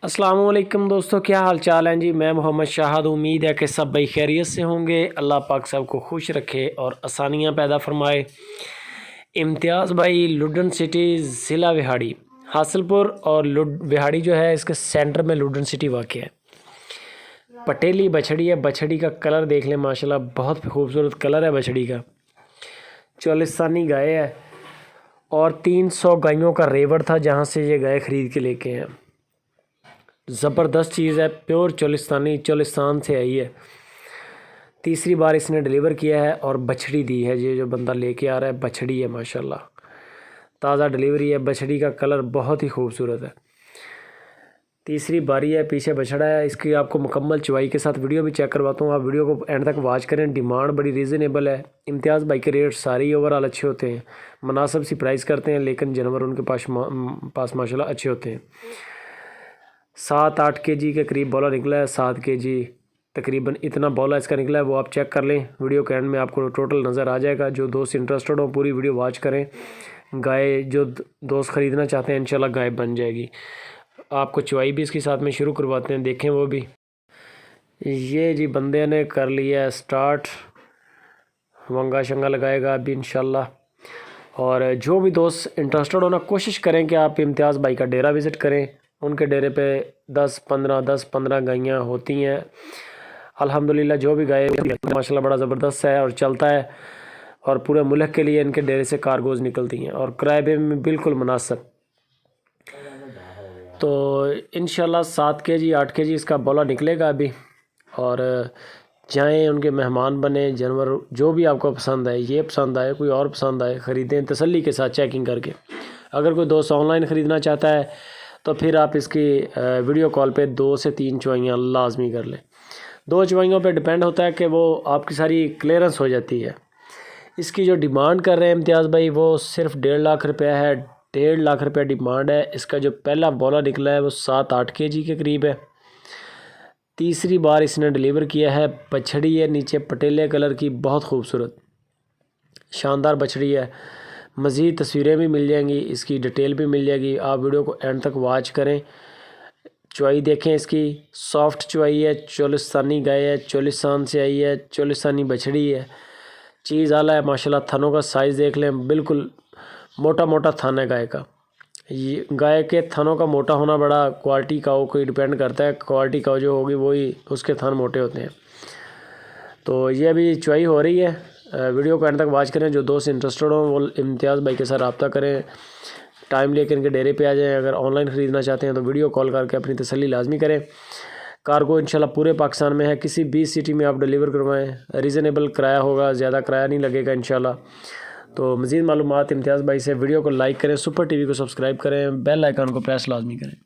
अस्सलाम वालेकुम दोस्तों, क्या हाल चाल हैं जी। मैं मोहम्मद शाहद। उम्मीद है कि सब भाई खैरियत से होंगे। अल्लाह पाक सबको खुश रखे और आसानियाँ पैदा फरमाए। इम्तियाज़ भाई लुडन सिटी ज़िला विहाड़ी हासिलपुर और विहाड़ी जो है इसके सेंटर में लुडन सिटी वाक़ है। पटेली बछड़ी है। बछड़ी का कलर देख लें माशाल्लाह, बहुत खूबसूरत कलर है बछड़ी का। चौलिस्तानी गाय है और 300 गायों का रेवड़ था जहाँ से ये गाय ख़रीद के लेके हैं। ज़बरदस्त चीज़ है, प्योर चोलिस्तान से आई है। तीसरी बार इसने डिलीवर किया है और बछड़ी दी है। ये जो बंदा लेके आ रहा है बछड़ी है माशाल्लाह, ताज़ा डिलीवरी है। बछड़ी का कलर बहुत ही खूबसूरत है। तीसरी बारी है, पीछे बछड़ा है। इसकी आपको मुकम्मल चुवाई के साथ वीडियो भी चेक करवाता हूँ, आप वीडियो को एंड तक वॉच करें। डिमांड बड़ी रीज़नेबल है। इम्तियाज़ भाई के रेट सारे ही ओवरऑल अच्छे होते हैं, मुनासिब सी प्राइस करते हैं, लेकिन जानवर उनके पास माशाल्लाह अच्छे होते हैं। 7-8 kg के करीब बॉला निकला है। 7 kg तकरीबन इतना बॉला इसका निकला है, वो आप चेक कर लें। वीडियो के एंड में आपको टोटल नज़र आ जाएगा। जो दोस्त इंटरेस्टेड हो पूरी वीडियो वॉच करें। गाय जो दोस्त ख़रीदना चाहते हैं इंशाल्लाह गाय बन जाएगी। आपको चुवाई भी इसके साथ में शुरू करवाते हैं, देखें वो भी। ये जी बंदे ने कर लिया है स्टार्ट, वंगा शंगा लगाएगा अभी इंशाल्लाह। और जो भी दोस्त इंटरेस्टेड हो ना, कोशिश करें कि आप इम्तियाज़ भाई का डेरा विज़िट करें। उनके डेरे पे 10-15 गायें होती हैं अल्हम्दुलिल्लाह। जो भी गाय माशाल्लाह बड़ा ज़बरदस्त है और चलता है, और पूरे मुल्क के लिए इनके डेरे से कार्गोज़ निकलती हैं और किराए में बिल्कुल मुनासिब। तो इंशाल्लाह 7 kg 8 kg इसका बॉला निकलेगा अभी। और जाएँ, उनके मेहमान बने। जानवर जो भी आपको पसंद आए, ये पसंद आए, कोई और पसंद आए, ख़रीदें तसल्ली के साथ चेकिंग करके। अगर कोई दोस्त ऑनलाइन ख़रीदना चाहता है तो फिर आप इसकी वीडियो कॉल पे 2 से 3 चुवाइयाँ लाजमी कर लें। 2 चुवाइयों पे डिपेंड होता है कि वो आपकी सारी क्लियरेंस हो जाती है। इसकी जो डिमांड कर रहे हैं इम्तियाज़ भाई वो सिर्फ 1.5 लाख रुपया है। 1.5 लाख रुपया डिमांड है। इसका जो पहला बॉला निकला है वो 7-8 kg के करीब है। तीसरी बार इसने डिलीवर किया है। बछड़ी है, नीचे पटेले कलर की, बहुत खूबसूरत शानदार बछड़ी है। मज़ीद तस्वीरें भी मिल जाएंगी, इसकी डिटेल भी मिल जाएगी। आप वीडियो को एंड तक वॉच करें। चुवाई देखें इसकी, सॉफ्ट चुवाई है। चोलिस्तानी गाय है, चोलिस्तान से आई है, चोलिस्तानी बछड़ी है। चीज़ आला है माशाल्लाह। थनों का साइज़ देख लें, बिल्कुल मोटा मोटा थन है गाय का। ये गाय के थनों का मोटा होना बड़ा क्वालिटी काऊ को डिपेंड करता है। क्वालिटी काऊ जो होगी वही उसके थन मोटे होते हैं। तो ये अभी चुवाई हो रही है। वीडियो को एंड तक वॉच करें। जो दोस्त इंटरेस्टेड हो वो इम्तियाज़ भाई के साथ रब्ता करें, टाइम लेकर इनके डेरे पे आ जाएं। अगर ऑनलाइन ख़रीदना चाहते हैं तो वीडियो कॉल करके अपनी तसल्ली लाजमी करें। कार्गो इंशाल्लाह पूरे पाकिस्तान में है, किसी भी सिटी में आप डिलीवर करवाएं। रीज़नेबल किराया होगा, ज़्यादा किराया नहीं लगेगा इंशाल्लाह। तो मज़ीद मालूमात इम्तियाज़ भाई से। वीडियो को लाइक करें, सुपर टीवी को सब्सक्राइब करें, बेल आइकन को प्रेस लाजमी करें।